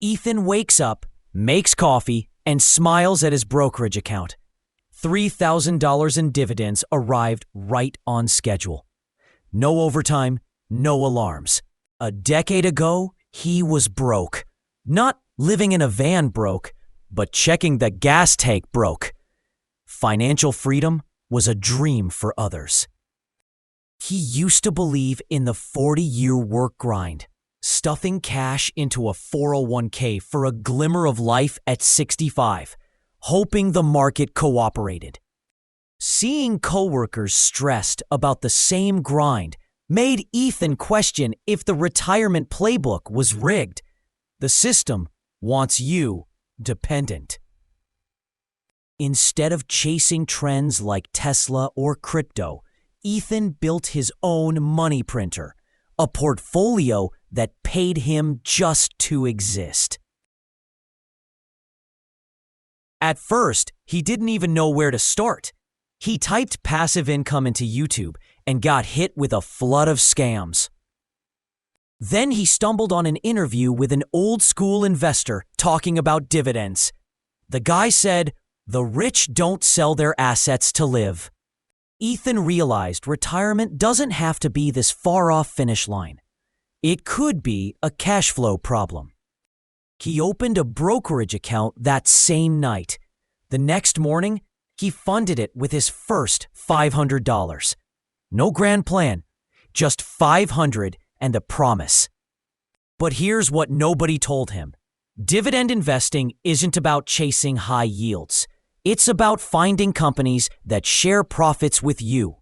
Ethan wakes up, makes coffee, and smiles at his brokerage account. $3,000 in dividends arrived right on schedule. No overtime, no alarms. A decade ago, he was broke. Not living in a van broke, but checking the gas tank broke. Financial freedom was a dream for others. He used to believe in the 40-year work grind, stuffing cash into a 401k for a glimmer of life at 65, hoping the market cooperated. Seeing coworkers stressed about the same grind made Ethan question if the retirement playbook was rigged. The system wants you dependent. Instead of chasing trends like Tesla or crypto, Ethan built his own money printer, a portfolio that paid him just to exist. At first, he didn't even know where to start. He typed passive income into YouTube and got hit with a flood of scams. Then he stumbled on an interview with an old-school investor talking about dividends. The guy said, "The rich don't sell their assets to live." Ethan realized retirement doesn't have to be this far-off finish line. It could be a cash flow problem. He opened a brokerage account that same night. The next morning, he funded it with his first $500. No grand plan, just $500 and a promise. But here's what nobody told him. Dividend investing isn't about chasing high yields. It's about finding companies that share profits with you.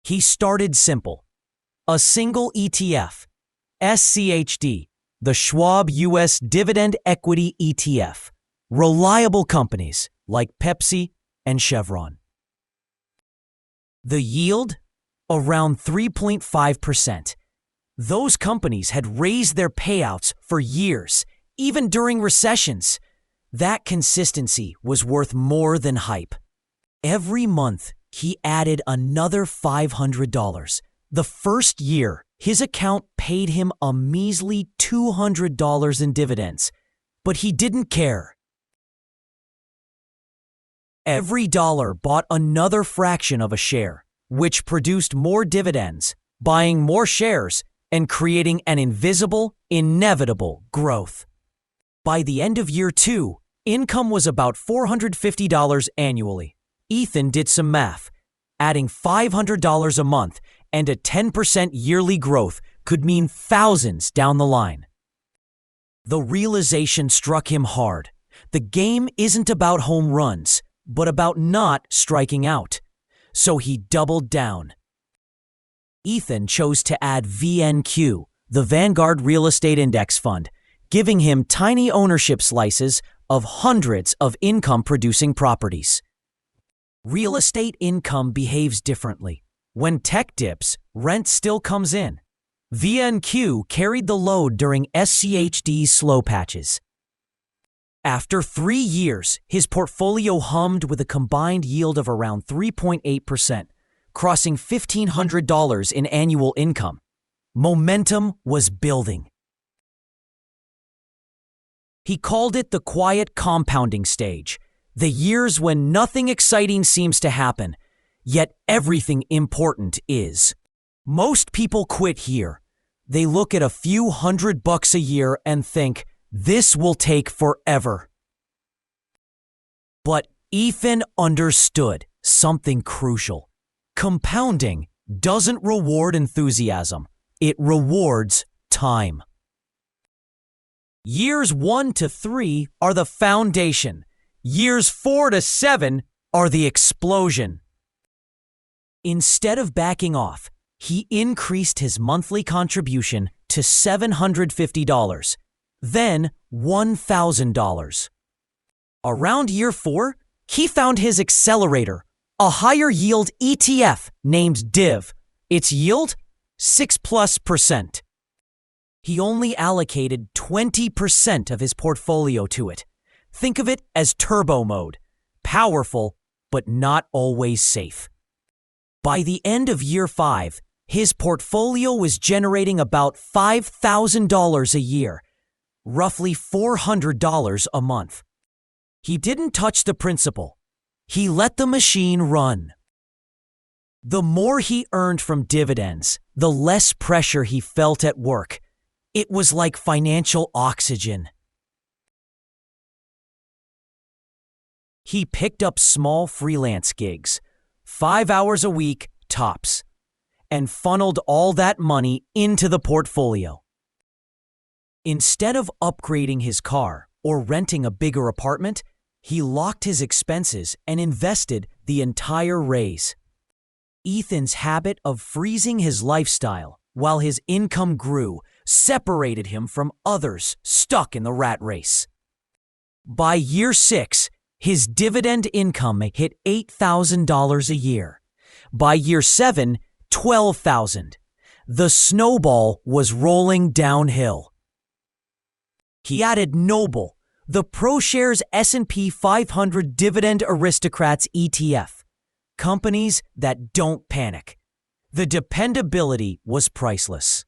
He started simple. A single ETF, SCHD, the Schwab U.S. Dividend Equity ETF. Reliable companies like Pepsi and Chevron. The yield? Around 3.5%. Those companies had raised their payouts for years, even during recessions. That consistency was worth more than hype. Every month, he added another $500. The first year, his account paid him a measly $200 in dividends, but he didn't care. Every dollar bought another fraction of a share, which produced more dividends, buying more shares, and creating an invisible, inevitable growth. By the end of year 2, income was about $450 annually. Ethan did some math. Adding $500 a month and a 10% yearly growth could mean thousands down the line. The realization struck him hard. The game isn't about home runs, but about not striking out. So he doubled down. Ethan chose to add VNQ, the Vanguard Real Estate Index Fund, giving him tiny ownership slices of hundreds of income-producing properties. Real estate income behaves differently. When tech dips, rent still comes in. VNQ carried the load during SCHD's slow patches. After 3 years, his portfolio hummed with a combined yield of around 3.8%, crossing $1,500 in annual income. Momentum was building. He called it the quiet compounding stage, the years when nothing exciting seems to happen, yet everything important is. Most people quit here. They look at a few $100 a year and think, this will take forever. But Ethan understood something crucial. Compounding doesn't reward enthusiasm. It rewards time. Years 1 to 3 are the foundation. Years 4 to 7 are the explosion. Instead of backing off, he increased his monthly contribution to $750, then $1,000. Around year 4, he found his accelerator, a higher yield ETF named Div. Its yield? 6+%. He only allocated 20% of his portfolio to it. Think of it as turbo mode, powerful, but not always safe. By the end of year 5, His portfolio was generating about $5,000 a year, roughly $400 a month. He didn't touch the principal. He let the machine run. The more he earned from dividends, the less pressure he felt at work. It was like financial oxygen. He picked up small freelance gigs, 5 hours a week tops, and funneled all that money into the portfolio. Instead of upgrading his car or renting a bigger apartment, he locked his expenses and invested the entire raise. Ethan's habit of freezing his lifestyle while his income grew separated him from others stuck in the rat race. By year 6, his dividend income hit $8,000 a year. By year 7, $12,000. The snowball was rolling downhill. He added Noble, the ProShares S&P 500 Dividend Aristocrats ETF. Companies that don't panic. The dependability was priceless.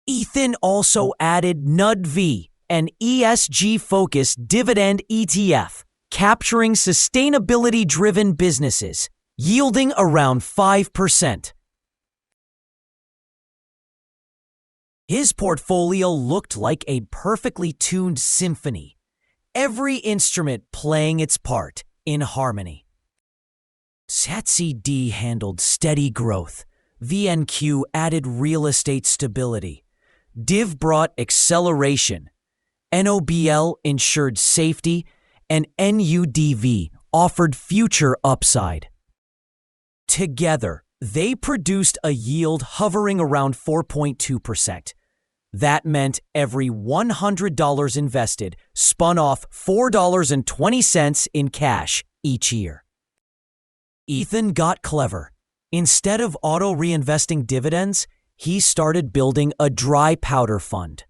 Ethan also added NUDV, an ESG-focused dividend ETF, capturing sustainability-driven businesses, yielding around 5%. His portfolio looked like a perfectly tuned symphony, every instrument playing its part in harmony. SATC-D handled steady growth, VNQ added real estate stability, Div brought acceleration, NOBL ensured safety, and NUDV offered future upside. Together, they produced a yield hovering around 4.2%. That meant every $100 invested spun off $4.20 in cash each year. Ethan got clever. Instead of auto-reinvesting dividends, he started building a dry powder fund.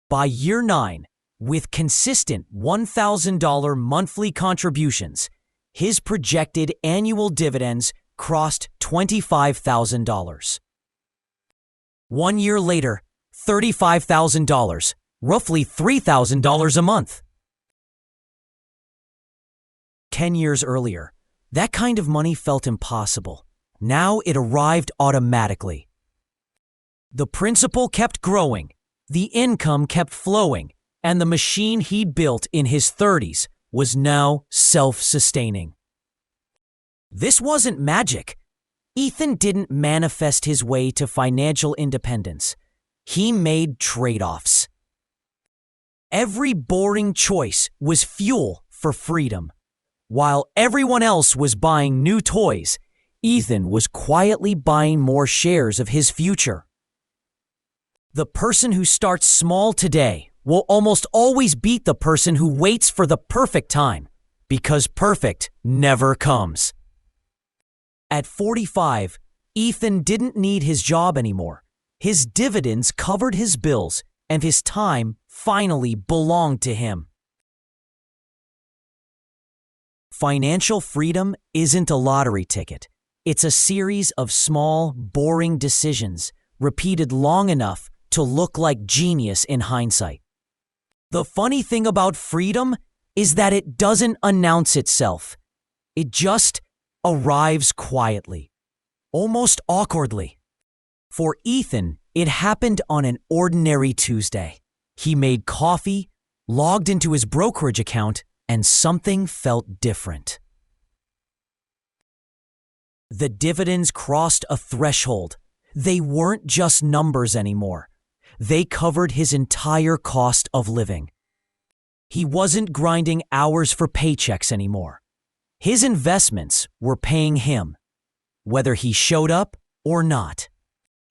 By year 9, with consistent $1,000 monthly contributions, his projected annual dividends crossed $25,000. 1 year later, $35,000, roughly $3,000 a month. 10 years earlier, that kind of money felt impossible. Now it arrived automatically. The principal kept growing, the income kept flowing, and the machine he'd built in his 30s was now self-sustaining. This wasn't magic. Ethan didn't manifest his way to financial independence. He made trade-offs. Every boring choice was fuel for freedom. While everyone else was buying new toys, Ethan was quietly buying more shares of his future. The person who starts small today will almost always beat the person who waits for the perfect time, because perfect never comes. At 45, Ethan didn't need his job anymore. His dividends covered his bills, and his time finally belonged to him. Financial freedom isn't a lottery ticket. It's a series of small, boring decisions repeated long enough to look like genius in hindsight. The funny thing about freedom is that it doesn't announce itself. It just arrives quietly, almost awkwardly. For Ethan, it happened on an ordinary Tuesday. He made coffee, logged into his brokerage account, and something felt different. The dividends crossed a threshold. They weren't just numbers anymore. They covered his entire cost of living. He wasn't grinding hours for paychecks anymore. His investments were paying him, whether he showed up or not.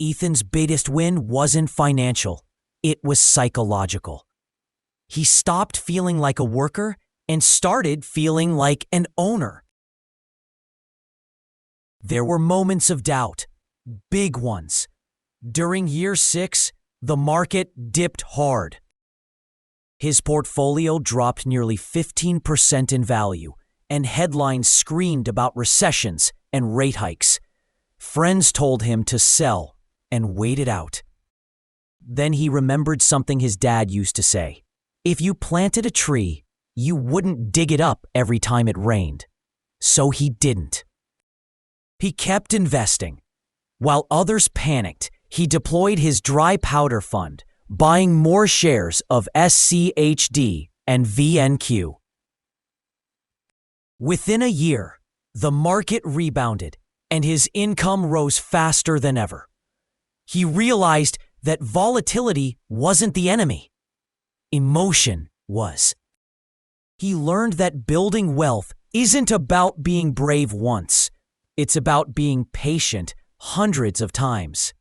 Ethan's biggest win wasn't financial. It was psychological. He stopped feeling like a worker and started feeling like an owner. There were moments of doubt, big ones. During year 6, the market dipped hard. His portfolio dropped nearly 15% in value, and headlines screamed about recessions and rate hikes. Friends told him to sell and wait it out. Then he remembered something his dad used to say. If you planted a tree, you wouldn't dig it up every time it rained. So he didn't. He kept investing. While others panicked, he deployed his dry powder fund, buying more shares of SCHD and VNQ. Within a year, the market rebounded and his income rose faster than ever. He realized that volatility wasn't the enemy. Emotion was. He learned that building wealth isn't about being brave once. It's about being patient hundreds of times.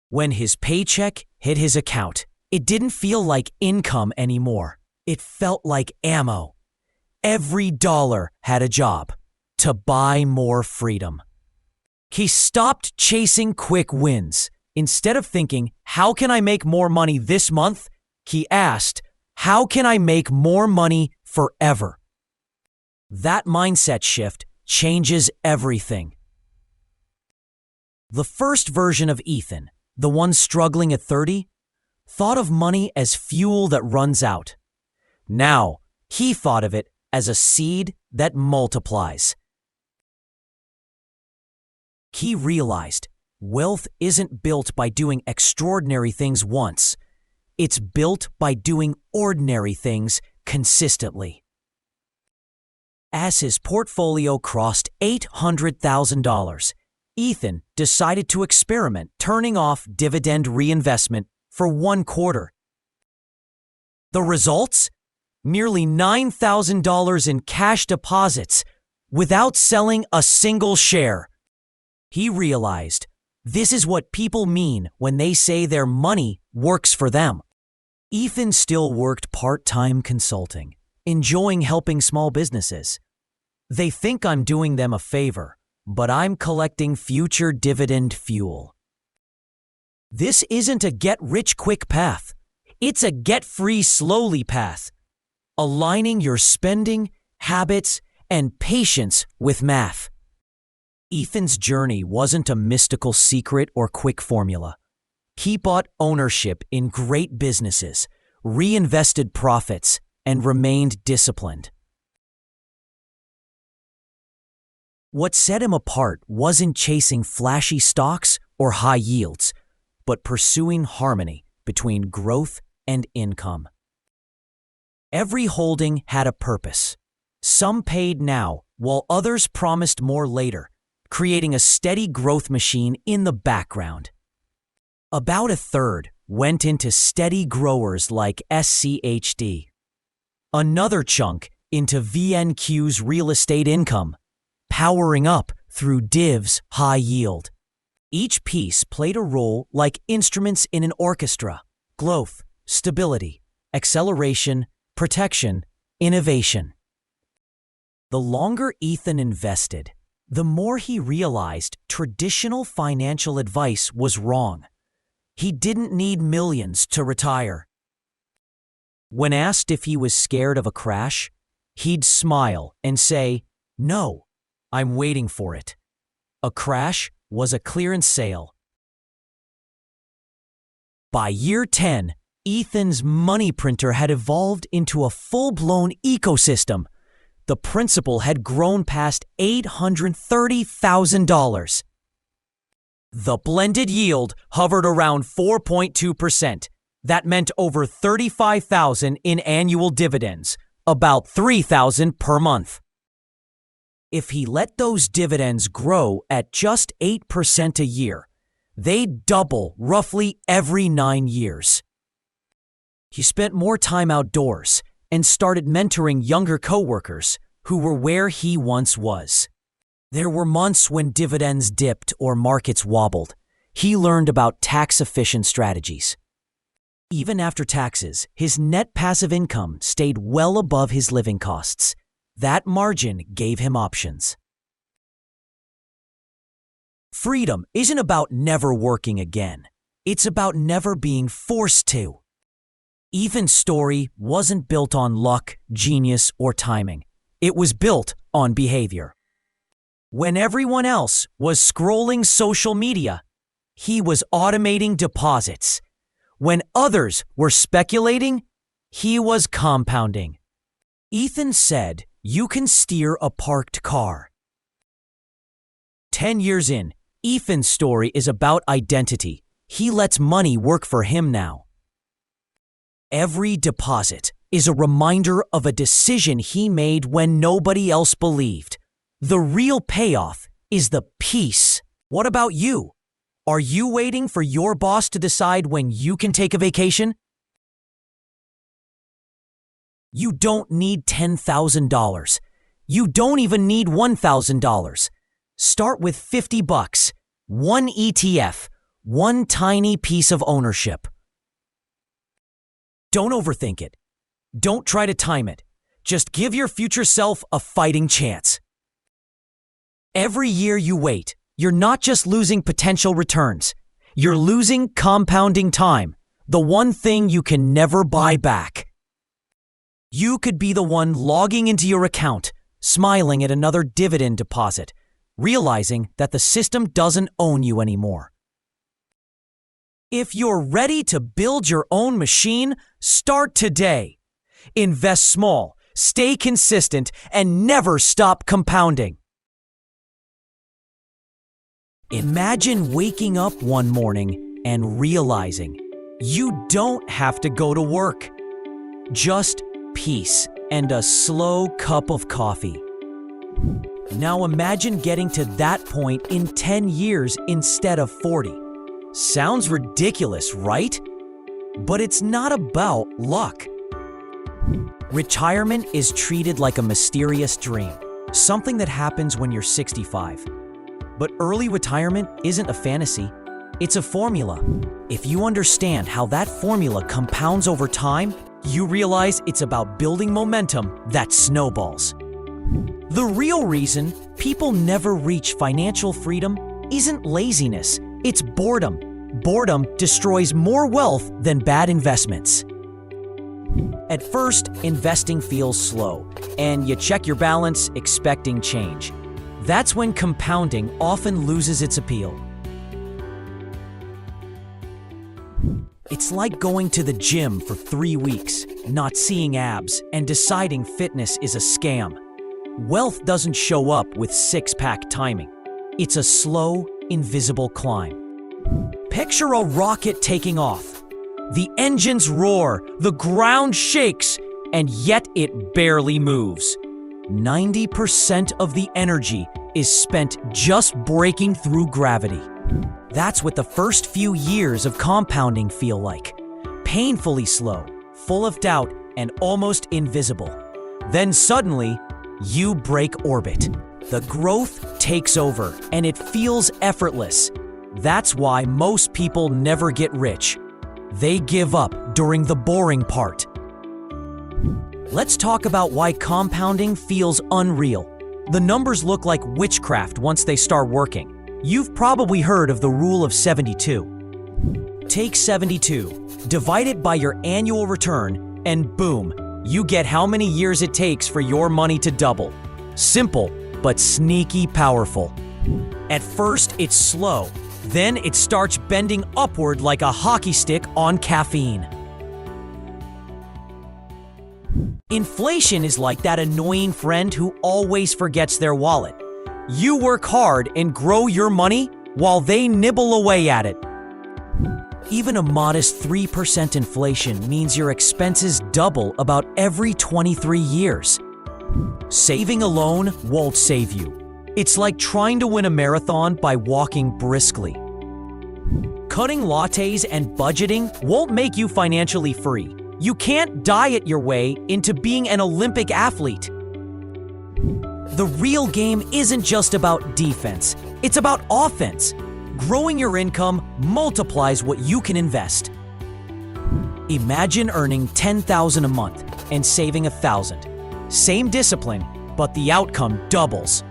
When his paycheck hit his account, it didn't feel like income anymore. It felt like ammo. Every dollar had a job to buy more freedom. He stopped chasing quick wins. Instead of thinking, how can I make more money this month? He asked, how can I make more money forever? That mindset shift changes everything. The first version of Ethan, the one struggling at 30, thought of money as fuel that runs out. Now, he thought of it as a seed that multiplies. He realized wealth isn't built by doing extraordinary things once. It's built by doing ordinary things consistently. As his portfolio crossed $800,000, Ethan decided to experiment turning off dividend reinvestment for 1 quarter. The results? Nearly $9,000 in cash deposits without selling a single share. He realized this is what people mean when they say their money works for them. Ethan still worked part-time consulting, enjoying helping small businesses. They think I'm doing them a favor, but I'm collecting future dividend fuel. This isn't a get-rich-quick path. It's a get-free-slowly path, aligning your spending, habits, and patience with math. Ethan's journey wasn't a mystical secret or quick formula. He bought ownership in great businesses, reinvested profits, and remained disciplined. What set him apart wasn't chasing flashy stocks or high yields, but pursuing harmony between growth and income. Every holding had a purpose. Some paid now, while others promised more later, creating a steady growth machine in the background. About a third went into steady growers like SCHD. Another chunk into VNQ's real estate income, powering up through Div's high yield. Each piece played a role like instruments in an orchestra: growth, stability, acceleration, protection, innovation. The longer Ethan invested, the more he realized traditional financial advice was wrong. He didn't need millions to retire. When asked if he was scared of a crash, he'd smile and say, "No, I'm waiting for it." A crash was a clearance sale. By year 10, Ethan's money printer had evolved into a full-blown ecosystem. The principal had grown past $830,000. The blended yield hovered around 4.2%. That meant over $35,000 in annual dividends, about $3,000 per month. If he let those dividends grow at just 8% a year, they'd double roughly every 9 years. He spent more time outdoors and started mentoring younger coworkers who were where he once was. There were months when dividends dipped or markets wobbled. He learned about tax-efficient strategies. Even after taxes, his net passive income stayed well above his living costs. That margin gave him options. Freedom isn't about never working again. It's about never being forced to. Ethan's story wasn't built on luck, genius, or timing. It was built on behavior. When everyone else was scrolling social media, he was automating deposits. When others were speculating, he was compounding. Ethan said, "You can steer a parked car." 10 years in, Ethan's story is about identity. He lets money work for him now. Every deposit is a reminder of a decision he made when nobody else believed. The real payoff is the peace. What about you? Are you waiting for your boss to decide when you can take a vacation? You don't need $10,000. You don't even need $1,000. Start with $50, one ETF, one tiny piece of ownership. Don't overthink it. Don't try to time it. Just give your future self a fighting chance. Every year you wait, you're not just losing potential returns. You're losing compounding time, the one thing you can never buy back. You could be the one logging into your account, smiling at another dividend deposit, realizing that the system doesn't own you anymore. If you're ready to build your own machine, start today. Invest small, stay consistent, and never stop compounding. Imagine waking up one morning and realizing you don't have to go to work. Just peace and a slow cup of coffee. Now imagine getting to that point in 10 years instead of 40. Sounds ridiculous, right? But it's not about luck. Retirement is treated like a mysterious dream, something that happens when you're 65. But early retirement isn't a fantasy, it's a formula. If you understand how that formula compounds over time, you realize it's about building momentum that snowballs. The real reason people never reach financial freedom isn't laziness, it's boredom. Boredom destroys more wealth than bad investments. At first, investing feels slow, and you check your balance expecting change. That's when compounding often loses its appeal. It's like going to the gym for 3 weeks, not seeing abs, and deciding fitness is a scam. Wealth doesn't show up with six-pack timing. It's a slow, invisible climb. Picture a rocket taking off. The engines roar, the ground shakes, and yet it barely moves. 90% of the energy is spent just breaking through gravity. That's what the first few years of compounding feel like. Painfully slow, full of doubt, and almost invisible. Then suddenly, you break orbit. The growth takes over, and it feels effortless. That's why most people never get rich. They give up during the boring part. Let's talk about why compounding feels unreal. The numbers look like witchcraft once they start working. You've probably heard of the rule of 72. Take 72, divide it by your annual return, and boom, you get how many years it takes for your money to double. Simple, but sneaky powerful. At first, it's slow. Then it starts bending upward like a hockey stick on caffeine. Inflation is like that annoying friend who always forgets their wallet. You work hard and grow your money while they nibble away at it. Even a modest 3% inflation means your expenses double about every 23 years. Saving alone won't save you. It's like trying to win a marathon by walking briskly. Cutting lattes and budgeting won't make you financially free. You can't diet your way into being an Olympic athlete. The real game isn't just about defense, it's about offense. Growing your income multiplies what you can invest. Imagine earning $10,000 a month and saving $1,000. Same discipline, but the outcome doubles.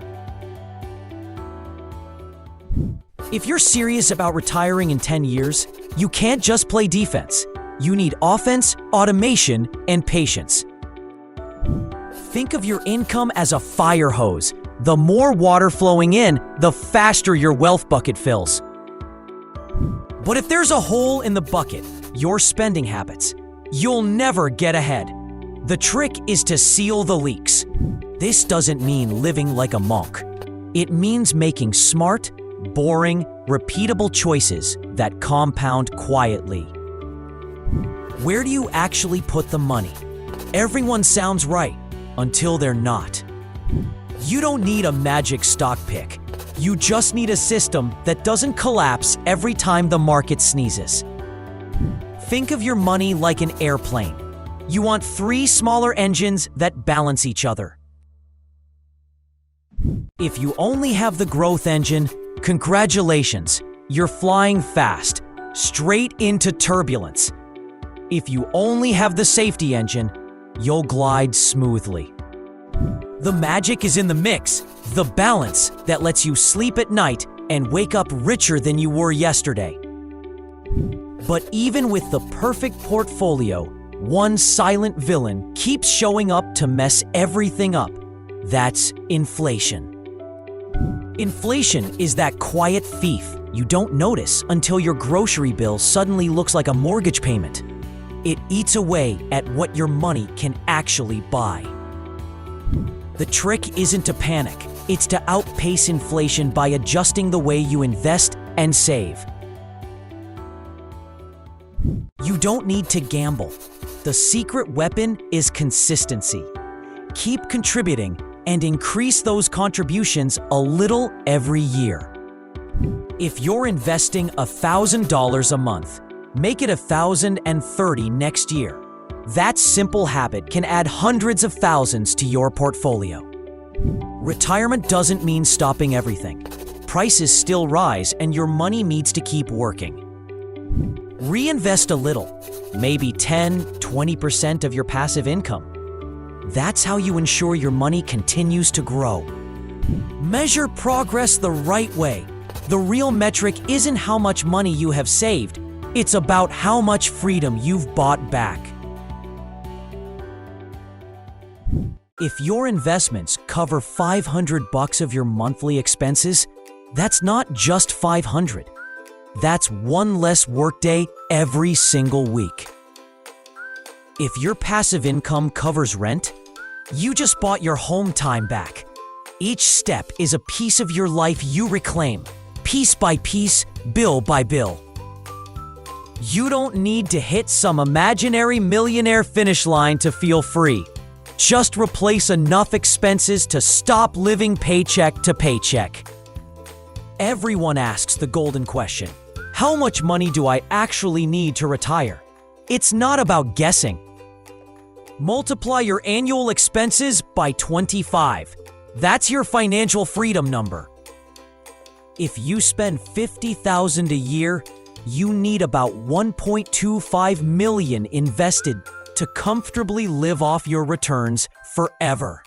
If you're serious about retiring in 10 years, you can't just play defense. You need offense, automation, and patience. Think of your income as a fire hose. The more water flowing in, the faster your wealth bucket fills. But if there's a hole in the bucket, your spending habits, you'll never get ahead. The trick is to seal the leaks. This doesn't mean living like a monk. It means making smart, boring, repeatable choices that compound quietly. Where do you actually put the money? Everyone sounds right until they're not. You don't need a magic stock pick. You just need a system that doesn't collapse every time the market sneezes. Think of your money like an airplane. You want 3 smaller engines that balance each other. If you only have the growth engine, congratulations, you're flying fast, straight into turbulence. If you only have the safety engine, you'll glide smoothly. The magic is in the mix, the balance that lets you sleep at night and wake up richer than you were yesterday. But even with the perfect portfolio, one silent villain keeps showing up to mess everything up. That's inflation. Inflation is that quiet thief you don't notice until your grocery bill suddenly looks like a mortgage payment. It eats away at what your money can actually buy. The trick isn't to panic, it's to outpace inflation by adjusting the way you invest and save. You don't need to gamble. The secret weapon is consistency. Keep contributing and increase those contributions a little every year. If you're investing $1,000 a month, make it $1,030 next year. That simple habit can add hundreds of thousands to your portfolio. Retirement doesn't mean stopping everything. Prices still rise and your money needs to keep working. Reinvest a little, maybe 10-20% of your passive income. That's how you ensure your money continues to grow. Measure progress the right way. The real metric isn't how much money you have saved, it's about how much freedom you've bought back. If your investments cover $500 of your monthly expenses, that's not just $500. That's one less workday every single week. If your passive income covers rent, you just bought your home time back. Each step is a piece of your life you reclaim, piece by piece, bill by bill. You don't need to hit some imaginary millionaire finish line to feel free. Just replace enough expenses to stop living paycheck to paycheck. Everyone asks the golden question: how much money do I actually need to retire? It's not about guessing. Multiply your annual expenses by 25. That's your financial freedom number. If you spend $50,000 a year, you need about $1.25 million invested to comfortably live off your returns forever.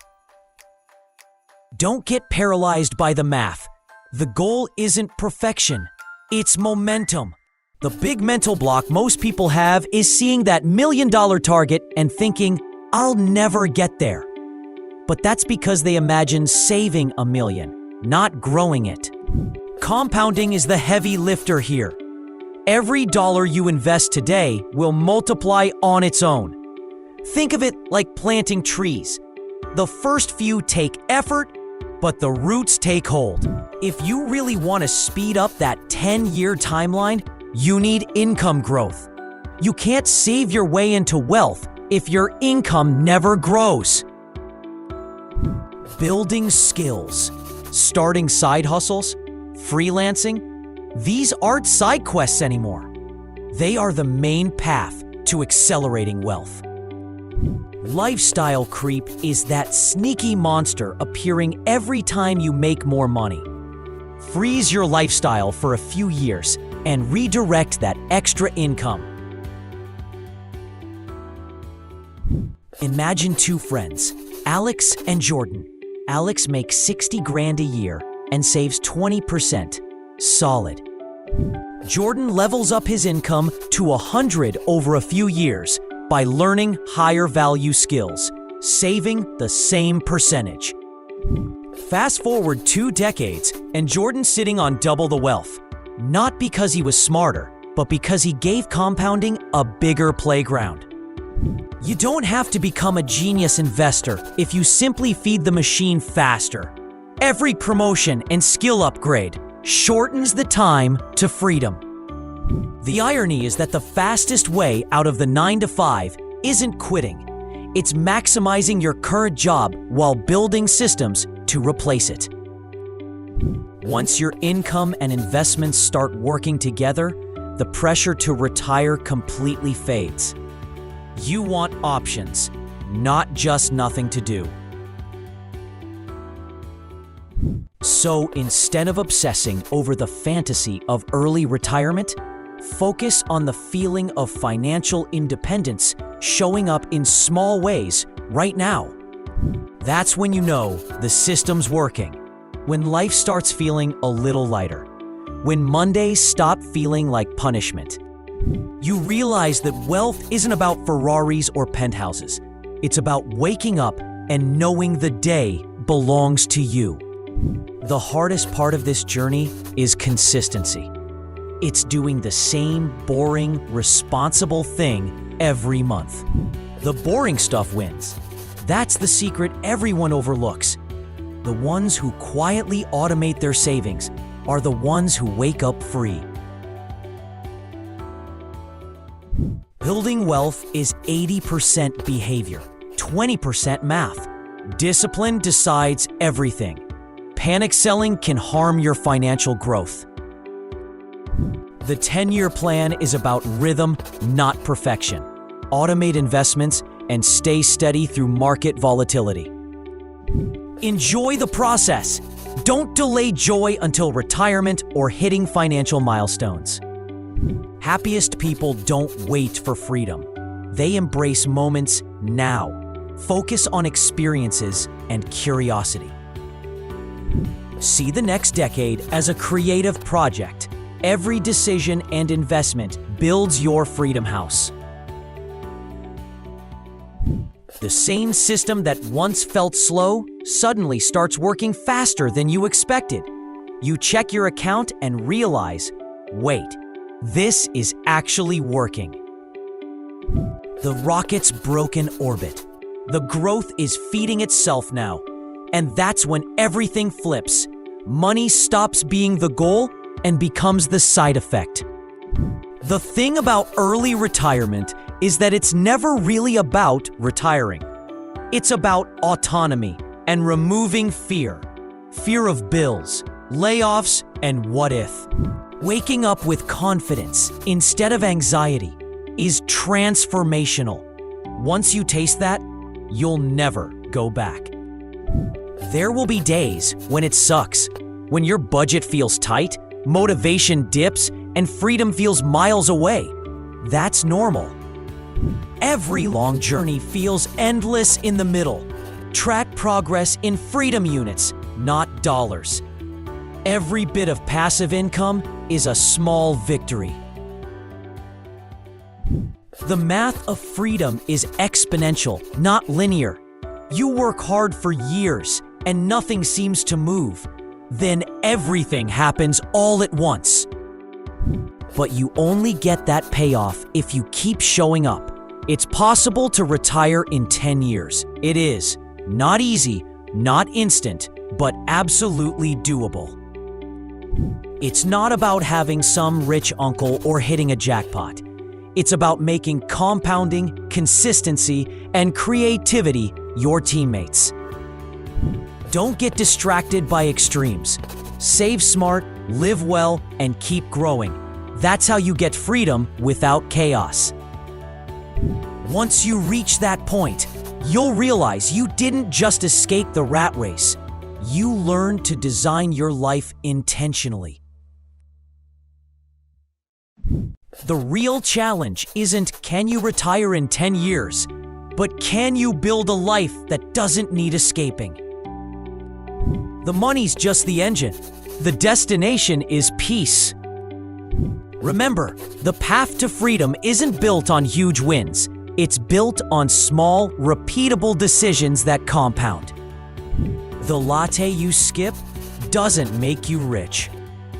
Don't get paralyzed by the math. The goal isn't perfection, it's momentum. The big mental block most people have is seeing that $1 million target and thinking, I'll never get there. But that's because they imagine saving $1 million, not growing it. Compounding is the heavy lifter here. Every dollar you invest today will multiply on its own. Think of it like planting trees. The first few take effort, but the roots take hold. If you really want to speed up that 10-year timeline, you need income growth. You can't save your way into wealth if your income never grows. Building skills, starting side hustles, freelancing, these aren't side quests anymore. They are the main path to accelerating wealth. Lifestyle creep is that sneaky monster appearing every time you make more money. Freeze your lifestyle for a few years and redirect that extra income. Imagine 2 friends, Alex and Jordan. Alex makes $60,000 a year and saves 20%. Solid. Jordan levels up his income to $100,000 over a few years by learning higher value skills, saving the same percentage. Fast forward 2 decades, and Jordan's sitting on double the wealth. Not because he was smarter, but because he gave compounding a bigger playground. You don't have to become a genius investor if you simply feed the machine faster. Every promotion and skill upgrade shortens the time to freedom. The irony is that the fastest way out of the 9-to-5 isn't quitting. It's maximizing your current job while building systems to replace it. Once your income and investments start working together, the pressure to retire completely fades. You want options, not just nothing to do. So instead of obsessing over the fantasy of early retirement, focus on the feeling of financial independence showing up in small ways right now. That's when you know the system's working. When life starts feeling a little lighter. When Mondays stop feeling like punishment. You realize that wealth isn't about Ferraris or penthouses. It's about waking up and knowing the day belongs to you. The hardest part of this journey is consistency. It's doing the same boring, responsible thing every month. The boring stuff wins. That's the secret everyone overlooks. The ones who quietly automate their savings are the ones who wake up free. Building wealth is 80% behavior, 20% math. Discipline decides everything. Panic selling can harm your financial growth. The 10-year plan is about rhythm, not perfection. Automate investments and stay steady through market volatility. Enjoy the process. Don't delay joy until retirement or hitting financial milestones. Happiest people don't wait for freedom. They embrace moments now. Focus on experiences and curiosity. See the next decade as a creative project. Every decision and investment builds your freedom house. The same system that once felt slow suddenly starts working faster than you expected. You check your account and realize, wait, this is actually working. The rocket's broken orbit. The growth is feeding itself now. And that's when everything flips. Money stops being the goal and becomes the side effect. The thing about early retirement is that it's never really about retiring. It's about autonomy and removing fear. Fear of bills, layoffs, and what if. Waking up with confidence instead of anxiety is transformational. Once you taste that, you'll never go back. There will be days when it sucks, when your budget feels tight, motivation dips, and freedom feels miles away. That's normal. Every long journey feels endless in the middle. Track progress in freedom units, not dollars. Every bit of passive income is a small victory. The math of freedom is exponential, not linear. You work hard for years and nothing seems to move. Then everything happens all at once. But you only get that payoff if you keep showing up. It's possible to retire in 10 years. It is. Not easy, not instant, but absolutely doable. It's not about having some rich uncle or hitting a jackpot. It's about making compounding, consistency, and creativity your teammates. Don't get distracted by extremes. Save smart, live well, and keep growing. That's how you get freedom without chaos. Once you reach that point, you'll realize you didn't just escape the rat race. You learned to design your life intentionally. The real challenge isn't can you retire in 10 years, but can you build a life that doesn't need escaping? The money's just the engine. The destination is peace. Remember, the path to freedom isn't built on huge wins. It's built on small, repeatable decisions that compound. The latte you skip doesn't make you rich.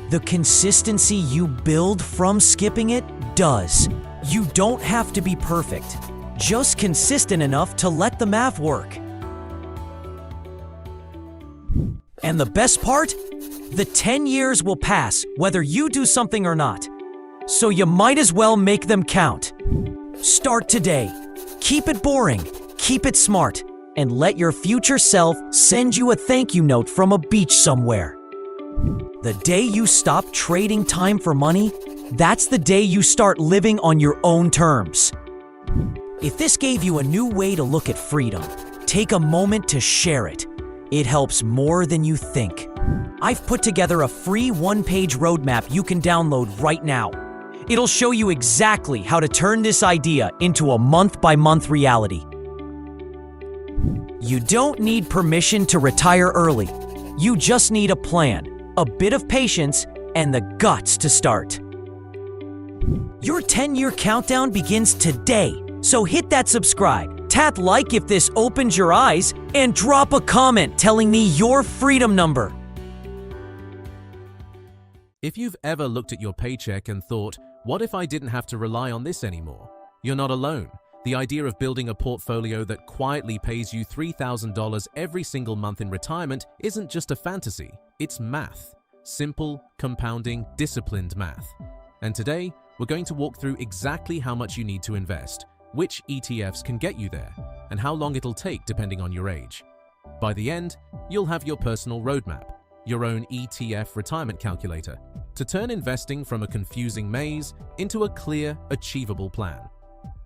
The consistency you build from skipping it does. You don't have to be perfect, just consistent enough to let the math work. And the best part? The 10 years will pass whether you do something or not. So you might as well make them count. Start today. Keep it boring, keep it smart, and let your future self send you a thank you note from a beach somewhere. The day you stop trading time for money, that's the day you start living on your own terms. If this gave you a new way to look at freedom, take a moment to share it. It helps more than you think. I've put together a free one-page roadmap you can download right now. It'll show you exactly how to turn this idea into a month-by-month reality. You don't need permission to retire early. You just need a plan, a bit of patience, and the guts to start. Your 10-year countdown begins today, so hit that subscribe, tap like if this opens your eyes, and drop a comment telling me your freedom number. If you've ever looked at your paycheck and thought, what if I didn't have to rely on this anymore? You're not alone. The idea of building a portfolio that quietly pays you $3,000 every single month in retirement isn't just a fantasy, it's math. Simple, compounding, disciplined math. And today, we're going to walk through exactly how much you need to invest, which ETFs can get you there, and how long it'll take depending on your age. By the end, you'll have your personal roadmap, your own ETF retirement calculator, to turn investing from a confusing maze into a clear, achievable plan.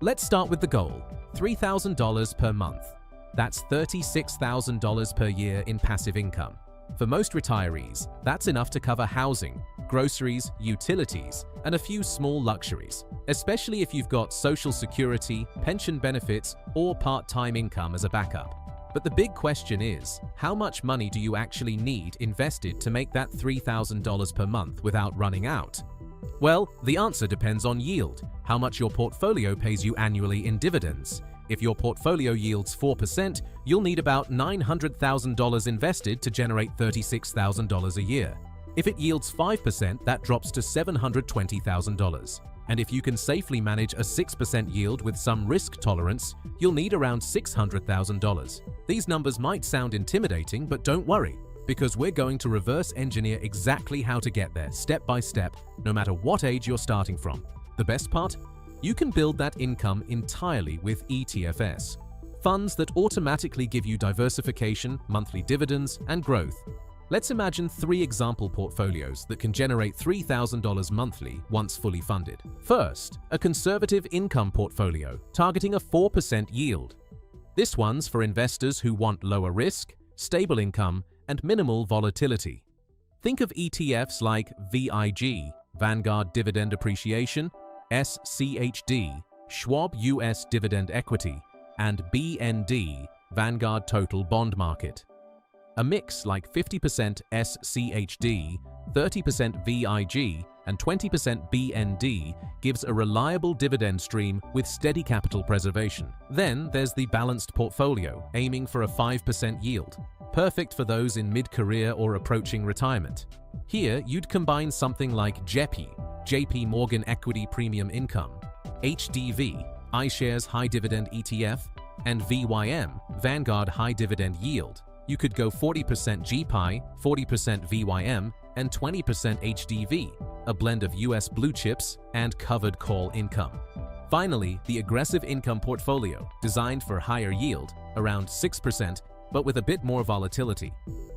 Let's start with the goal, $3,000 per month. That's $36,000 per year in passive income. For most retirees, that's enough to cover housing, groceries, utilities, and a few small luxuries, especially if you've got Social Security, pension benefits, or part-time income as a backup. But the big question is, how much money do you actually need invested to make that $3,000 per month without running out? Well, the answer depends on yield, how much your portfolio pays you annually in dividends. If your portfolio yields 4%, you'll need about $900,000 invested to generate $36,000 a year. If it yields 5%, that drops to $720,000. And if you can safely manage a 6% yield with some risk tolerance, you'll need around $600,000. These numbers might sound intimidating, but don't worry, because we're going to reverse engineer exactly how to get there, step by step, no matter what age you're starting from. The best part? You can build that income entirely with ETFs, funds that automatically give you diversification, monthly dividends, and growth. Let's imagine 3 example portfolios that can generate $3,000 monthly once fully funded. First, a conservative income portfolio targeting a 4% yield. This one's for investors who want lower risk, stable income, and minimal volatility. Think of ETFs like VIG, Vanguard Dividend Appreciation, SCHD, Schwab US Dividend Equity, and BND, Vanguard Total Bond Market. A mix like 50% SCHD, 30% VIG, and 20% BND gives a reliable dividend stream with steady capital preservation. Then there's the balanced portfolio, aiming for a 5% yield, perfect for those in mid-career or approaching retirement. Here, you'd combine something like JEPI, JP Morgan Equity Premium Income, HDV, iShares High Dividend ETF, and VYM, Vanguard High Dividend Yield. You could go 40% GPI, 40% VYM, and 20% HDV, a blend of US blue chips and covered call income. Finally, the aggressive income portfolio, designed for higher yield, around 6%, but with a bit more volatility.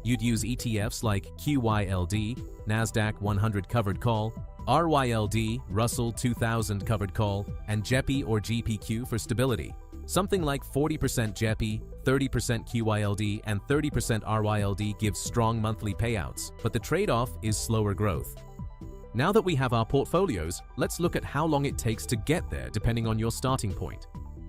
You'd use ETFs like QYLD, NASDAQ 100 covered call, RYLD, Russell 2000 covered call, and JEPI or GPQ for stability. Something like 40% JEPI, 30% QYLD, and 30% RYLD gives strong monthly payouts, but the trade-off is slower growth. Now that we have our portfolios, let's look at how long it takes to get there depending on your starting point.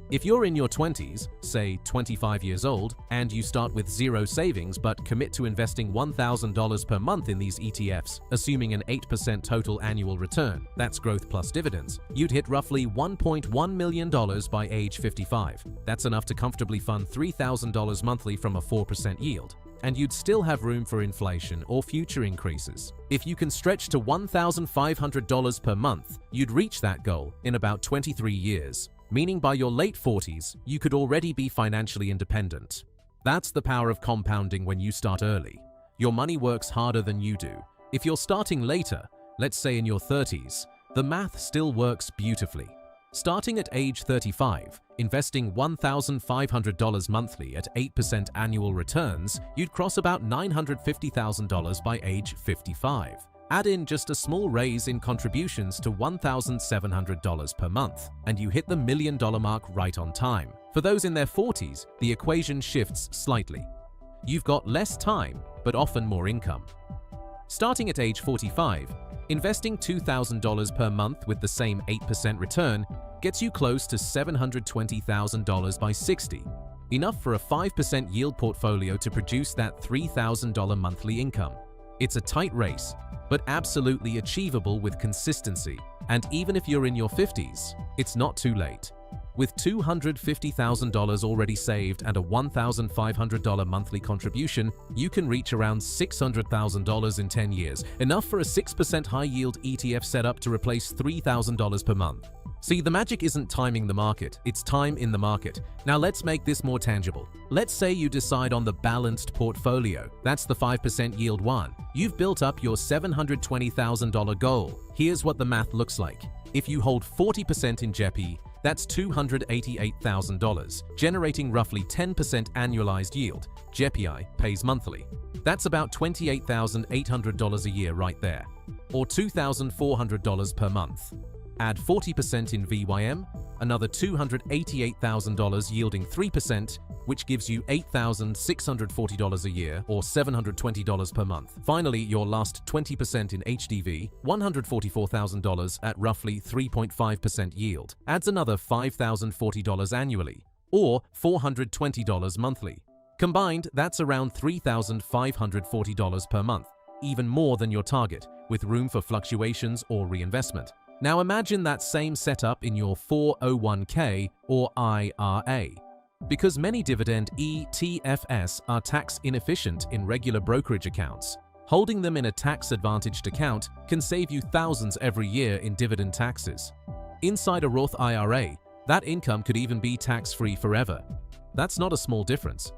If you're in your 20s, say 25 years old, and you start with zero savings but commit to investing $1,000 per month in these ETFs, assuming an 8% total annual return, that's growth plus dividends, you'd hit roughly $1.1 million by age 55. That's enough to comfortably fund $3,000 monthly from a 4% yield. and you'd still have room for inflation or future increases. If you can stretch to $1,500 per month, you'd reach that goal in about 23 years, meaning by your late 40s, you could already be financially independent. That's the power of compounding when you start early. Your money works harder than you do. If you're starting later, let's say in your 30s, the math still works beautifully. Starting at age 35, investing $1,500 monthly at 8% annual returns, you'd cross about $950,000 by age 55. Add in just a small raise in contributions to $1,700 per month, and you hit the $1 million mark right on time. For those in their 40s, the equation shifts slightly. You've got less time, but often more income. Starting at age 45, investing $2,000 per month with the same 8% return gets you close to $720,000 by 60, enough for a 5% yield portfolio to produce that $3,000 monthly income. It's a tight race, but absolutely achievable with consistency. And even if you're in your 50s, it's not too late. With $250,000 already saved and a $1,500 monthly contribution, you can reach around $600,000 in 10 years, enough for a 6% high-yield ETF setup to replace $3,000 per month. See, the magic isn't timing the market, it's time in the market. Now let's make this more tangible. Let's say you decide on the balanced portfolio. That's the 5% yield one. You've built up your $720,000 goal. Here's what the math looks like. If you hold 40% in JEPI, that's $288,000, generating roughly 10% annualized yield. JEPI pays monthly. That's about $28,800 a year right there, or $2,400 per month. Add 40% in VYM, another $288,000 yielding 3%, which gives you $8,640 a year or $720 per month. Finally, your last 20% in HDV, $144,000 at roughly 3.5% yield, adds another $5,040 annually or $420 monthly. Combined, that's around $3,540 per month, even more than your target, with room for fluctuations or reinvestment. Now imagine that same setup in your 401k or IRA. Because many dividend ETFs are tax inefficient in regular brokerage accounts, holding them in a tax-advantaged account can save you thousands every year in dividend taxes. Inside a Roth IRA, that income could even be tax-free forever. That's not a small difference.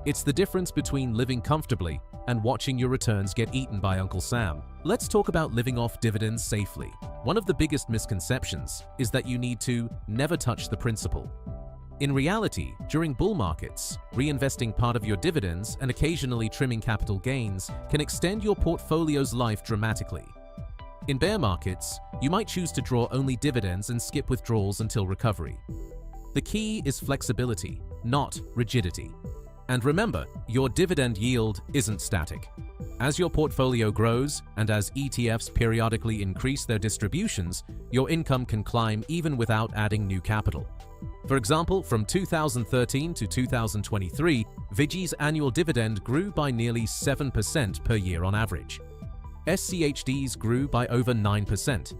It's the difference between living comfortably and watching your returns get eaten by Uncle Sam. Let's talk about living off dividends safely. One of the biggest misconceptions is that you need to never touch the principal. In reality, during bull markets, reinvesting part of your dividends and occasionally trimming capital gains can extend your portfolio's life dramatically. In bear markets, you might choose to draw only dividends and skip withdrawals until recovery. The key is flexibility, not rigidity. And remember, your dividend yield isn't static. As your portfolio grows and as ETFs periodically increase their distributions, your income can climb even without adding new capital. For example, from 2013 to 2023, Vigi's annual dividend grew by nearly 7% per year on average. SCHD's grew by over 9%.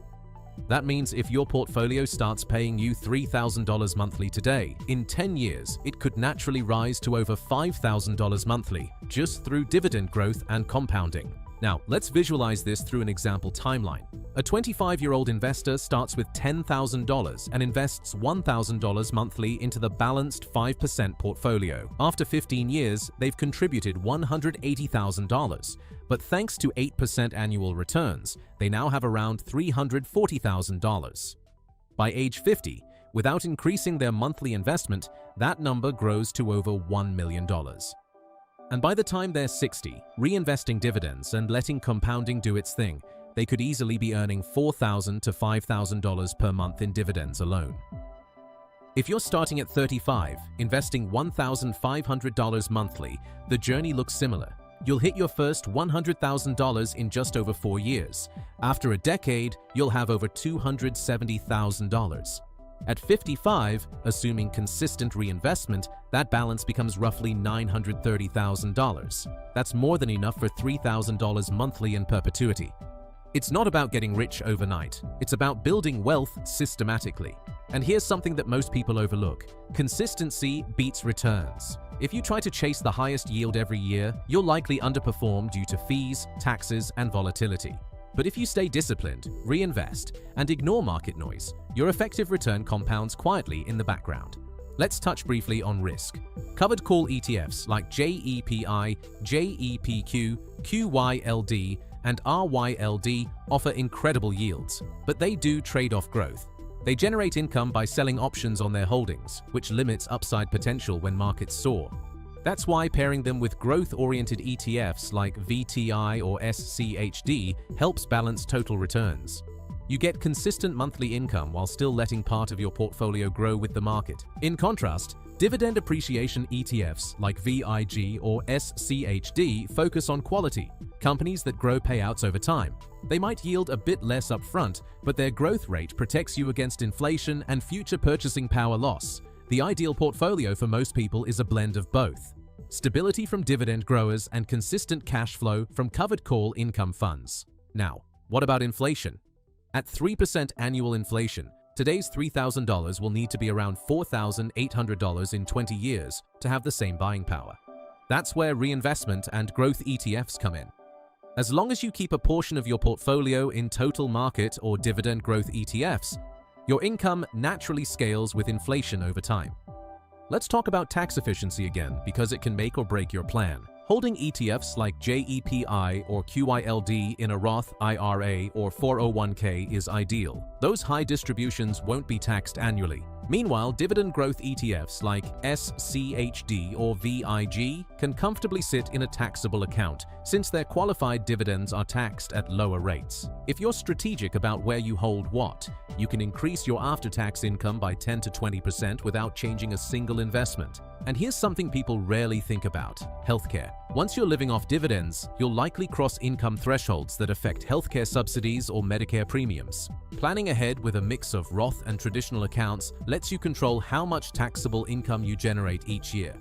That means if your portfolio starts paying you $3,000 monthly today, in 10 years, it could naturally rise to over $5,000 monthly just through dividend growth and compounding. Now, let's visualize this through an example timeline. A 25-year-old investor starts with $10,000 and invests $1,000 monthly into the balanced 5% portfolio. After 15 years, they've contributed $180,000. But thanks to 8% annual returns, they now have around $340,000. By age 50, without increasing their monthly investment, that number grows to over $1 million. And by the time they're 60, reinvesting dividends and letting compounding do its thing, they could easily be earning $4,000 to $5,000 per month in dividends alone. If you're starting at 35, investing $1,500 monthly, the journey looks similar. You'll hit your first $100,000 in just over 4 years. After a decade, you'll have over $270,000. At 55, assuming consistent reinvestment, that balance becomes roughly $930,000. That's more than enough for $3,000 monthly in perpetuity. It's not about getting rich overnight. It's about building wealth systematically. And here's something that most people overlook. Consistency beats returns. If you try to chase the highest yield every year, you'll likely underperform due to fees, taxes, and volatility. But if you stay disciplined, reinvest, and ignore market noise, your effective return compounds quietly in the background. Let's touch briefly on risk. Covered call ETFs like JEPI, JEPQ, QYLD, and RYLD offer incredible yields, but they do trade off growth. They generate income by selling options on their holdings, which limits upside potential when markets soar. That's why pairing them with growth-oriented ETFs like VTI or SCHD helps balance total returns. You get consistent monthly income while still letting part of your portfolio grow with the market. In contrast, dividend appreciation ETFs like VIG or SCHD focus on quality, companies that grow payouts over time. They might yield a bit less upfront, but their growth rate protects you against inflation and future purchasing power loss. The ideal portfolio for most people is a blend of both: stability from dividend growers and consistent cash flow from covered call income funds. Now, what about inflation? At 3% annual inflation, today's $3,000 will need to be around $4,800 in 20 years to have the same buying power. That's where reinvestment and growth ETFs come in. As long as you keep a portion of your portfolio in total market or dividend growth ETFs, your income naturally scales with inflation over time. Let's talk about tax efficiency again, because it can make or break your plan. Holding ETFs like JEPI or QYLD in a Roth IRA or 401k is ideal. Those high distributions won't be taxed annually. Meanwhile, dividend growth ETFs like SCHD or VIG can comfortably sit in a taxable account, since their qualified dividends are taxed at lower rates. If you're strategic about where you hold what, you can increase your after-tax income by 10 to 20% without changing a single investment. And here's something people rarely think about: healthcare. Once you're living off dividends, you'll likely cross income thresholds that affect healthcare subsidies or Medicare premiums. Planning ahead with a mix of Roth and traditional accounts lets you control how much taxable income you generate each year.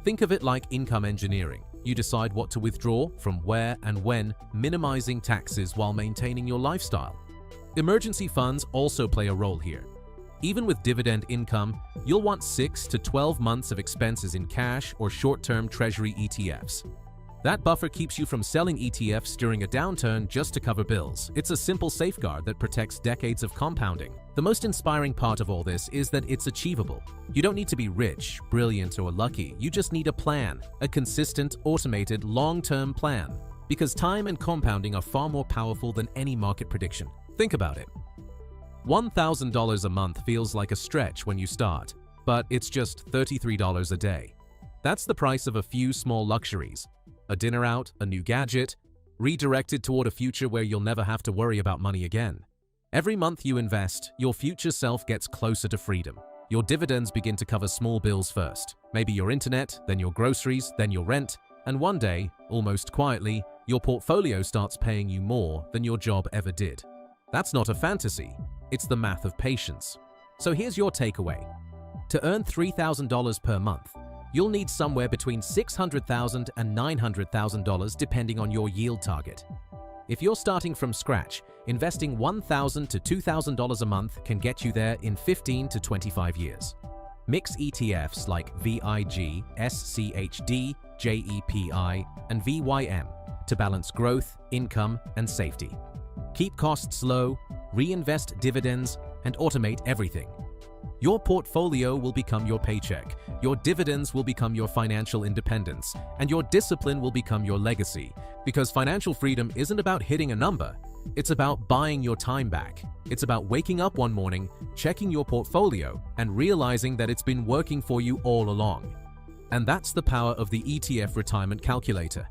Think of it like income engineering. You decide what to withdraw, from where and when, minimizing taxes while maintaining your lifestyle. Emergency funds also play a role here. Even with dividend income, you'll want 6 to 12 months of expenses in cash or short-term treasury ETFs. That buffer keeps you from selling ETFs during a downturn just to cover bills. It's a simple safeguard that protects decades of compounding. The most inspiring part of all this is that it's achievable. You don't need to be rich, brilliant, or lucky. You just need a plan, a consistent, automated, long-term plan. Because time and compounding are far more powerful than any market prediction. Think about it. $1,000 a month feels like a stretch when you start, but it's just $33 a day. That's the price of a few small luxuries: a dinner out, a new gadget, redirected toward a future where you'll never have to worry about money again. Every month you invest, your future self gets closer to freedom. Your dividends begin to cover small bills first, maybe your internet, then your groceries, then your rent, and one day, almost quietly, your portfolio starts paying you more than your job ever did. That's not a fantasy. It's the math of patience. So here's your takeaway. To earn $3,000 per month, you'll need somewhere between $600,000 and $900,000 depending on your yield target. If you're starting from scratch, investing $1,000 to $2,000 a month can get you there in 15 to 25 years. Mix ETFs like VIG, SCHD, JEPI, and VYM to balance growth, income, and safety. Keep costs low, reinvest dividends, and automate everything. Your portfolio will become your paycheck, your dividends will become your financial independence, and your discipline will become your legacy. Because financial freedom isn't about hitting a number, it's about buying your time back. It's about waking up one morning, checking your portfolio, and realizing that it's been working for you all along. And that's the power of the ETF retirement calculator.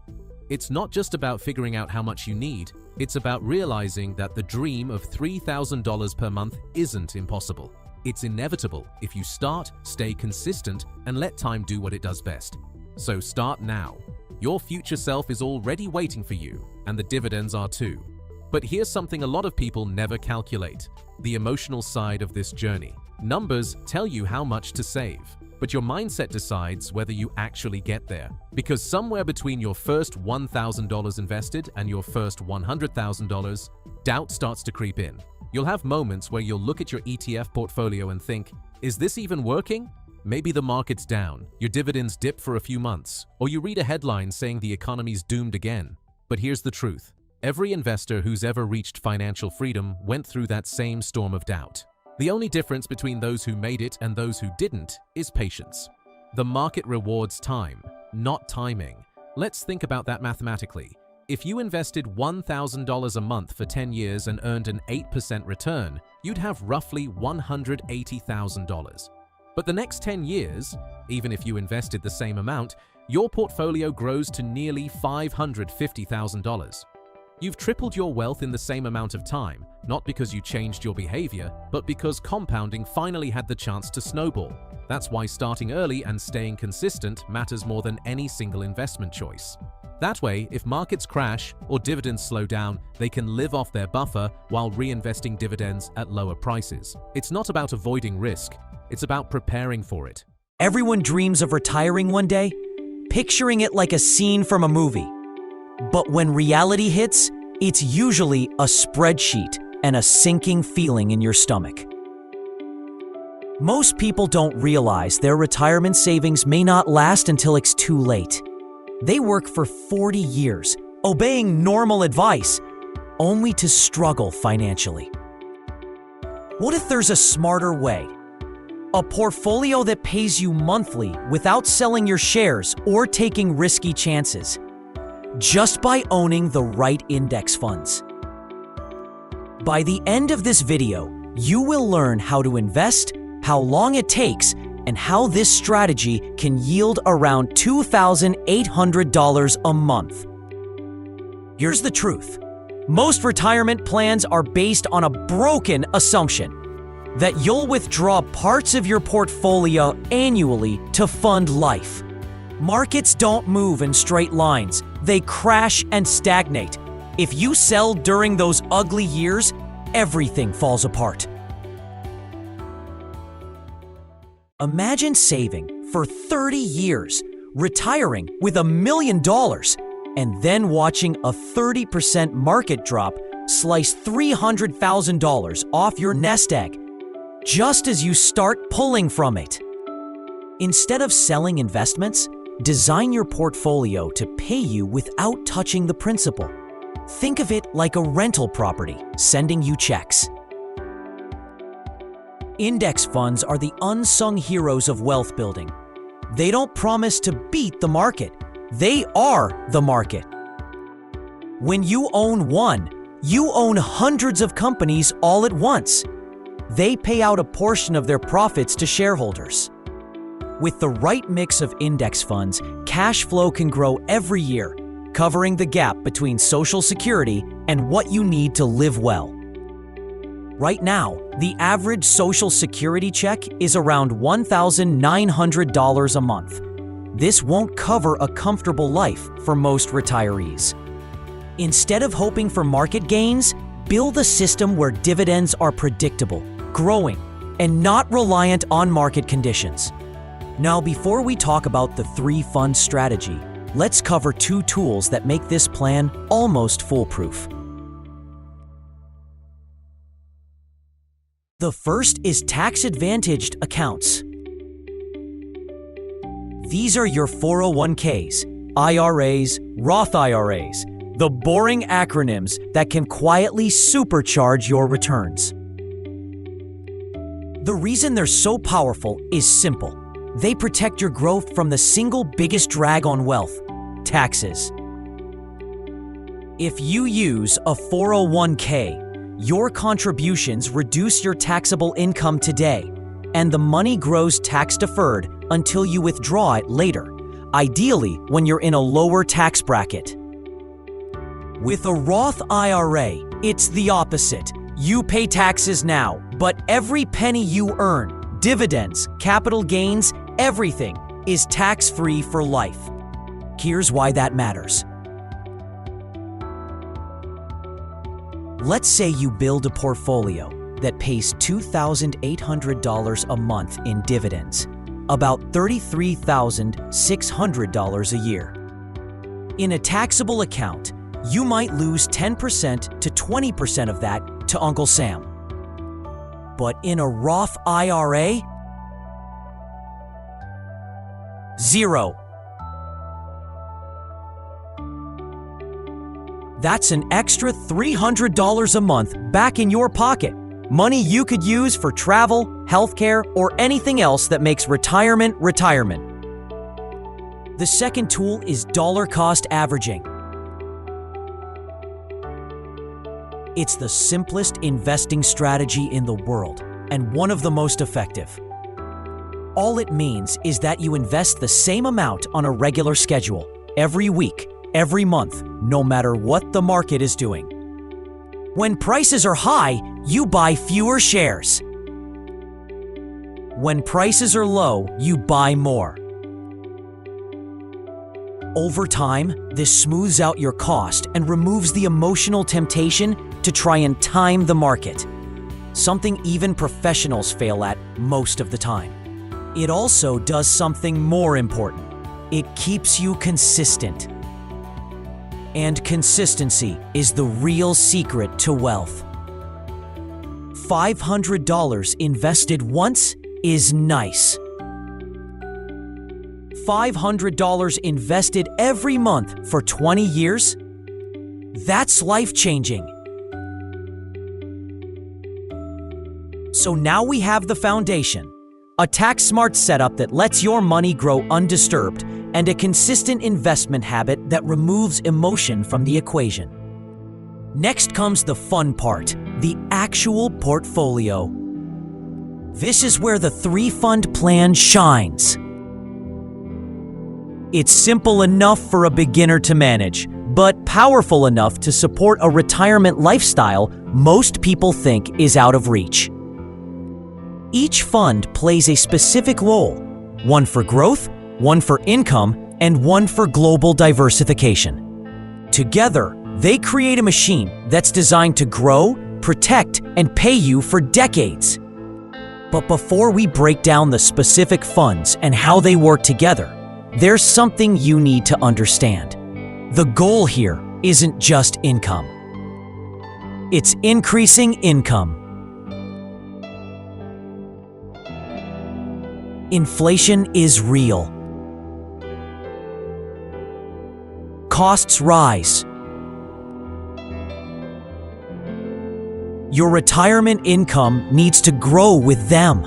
It's not just about figuring out how much you need, it's about realizing that the dream of $3,000 per month isn't impossible. It's inevitable if you start, stay consistent, and let time do what it does best. So start now. Your future self is already waiting for you, and the dividends are too. But here's something a lot of people never calculate: the emotional side of this journey. Numbers tell you how much to save, but your mindset decides whether you actually get there. Because somewhere between your first $1,000 invested and your first $100,000, doubt starts to creep in. You'll have moments where you'll look at your ETF portfolio and think, is this even working? Maybe the market's down, your dividends dip for a few months, or you read a headline saying the economy's doomed again. But here's the truth. Every investor who's ever reached financial freedom went through that same storm of doubt. The only difference between those who made it and those who didn't is patience. The market rewards time, not timing. Let's think about that mathematically. If you invested $1,000 a month for 10 years and earned an 8% return, you'd have roughly $180,000. But the next 10 years, even if you invested the same amount, your portfolio grows to nearly $550,000. You've tripled your wealth in the same amount of time, not because you changed your behavior, but because compounding finally had the chance to snowball. That's why starting early and staying consistent matters more than any single investment choice. That way, if markets crash or dividends slow down, they can live off their buffer while reinvesting dividends at lower prices. It's not about avoiding risk, it's about preparing for it. Everyone dreams of retiring one day, picturing it like a scene from a movie. But when reality hits, it's usually a spreadsheet and a sinking feeling in your stomach. Most people don't realize their retirement savings may not last until it's too late. They work for 40 years, obeying normal advice, only to struggle financially. What if there's a smarter way? A portfolio that pays you monthly without selling your shares or taking risky chances, just by owning the right index funds. By the end of this video, you will learn how to invest, how long it takes, and how this strategy can yield around $2,800 a month. Here's the truth. Most retirement plans are based on a broken assumption that you'll withdraw parts of your portfolio annually to fund life. Markets don't move in straight lines. They crash and stagnate. If you sell during those ugly years, everything falls apart. Imagine saving for 30 years, retiring with $1 million, and then watching a 30% market drop slice $300,000 off your nest egg, just as you start pulling from it. Instead of selling investments, design your portfolio to pay you without touching the principal. Think of it like a rental property, sending you checks. Index funds are the unsung heroes of wealth building. They don't promise to beat the market. They are the market. When you own one, you own hundreds of companies all at once. They pay out a portion of their profits to shareholders. With the right mix of index funds, cash flow can grow every year, covering the gap between Social Security and what you need to live well. Right now, the average Social Security check is around $1,900 a month. This won't cover a comfortable life for most retirees. Instead of hoping for market gains, build a system where dividends are predictable, growing, and not reliant on market conditions. Now, before we talk about the 3-fund strategy, let's cover 2 tools that make this plan almost foolproof. The first is tax-advantaged accounts. These are your 401ks, IRAs, Roth IRAs, the boring acronyms that can quietly supercharge your returns. The reason they're so powerful is simple. They protect your growth from the single biggest drag on wealth, taxes. If you use a 401k, your contributions reduce your taxable income today, and the money grows tax-deferred until you withdraw it later, ideally when you're in a lower tax bracket. With a Roth IRA, it's the opposite. You pay taxes now, but every penny you earn, dividends, capital gains, everything is tax-free for life. Here's why that matters. Let's say you build a portfolio that pays $2,800 a month in dividends, about $33,600 a year. In a taxable account, you might lose 10% to 20% of that to Uncle Sam. But in a Roth IRA, Zero. That's an extra $300 a month back in your pocket. Money you could use for travel, healthcare, or anything else that makes retirement retirement. The second tool is dollar cost averaging. It's the simplest investing strategy in the world and one of the most effective. All it means is that you invest the same amount on a regular schedule, every week, every month, no matter what the market is doing. When prices are high, you buy fewer shares. When prices are low, you buy more. Over time, this smooths out your cost and removes the emotional temptation to try and time the market, something even professionals fail at most of the time. It also does something more important. It keeps you consistent. And consistency is the real secret to wealth. $500 invested once is nice. $500 invested every month for 20 years? That's life-changing. So now we have the foundation, a tax-smart setup that lets your money grow undisturbed, and a consistent investment habit that removes emotion from the equation. Next comes the fun part, the actual portfolio. This is where the three-fund plan shines. It's simple enough for a beginner to manage, but powerful enough to support a retirement lifestyle most people think is out of reach. Each fund plays a specific role, one for growth, one for income, and one for global diversification. Together, they create a machine that's designed to grow, protect, and pay you for decades. But before we break down the specific funds and how they work together, there's something you need to understand. The goal here isn't just income. It's increasing income. Inflation is real. Costs rise. Your retirement income needs to grow with them.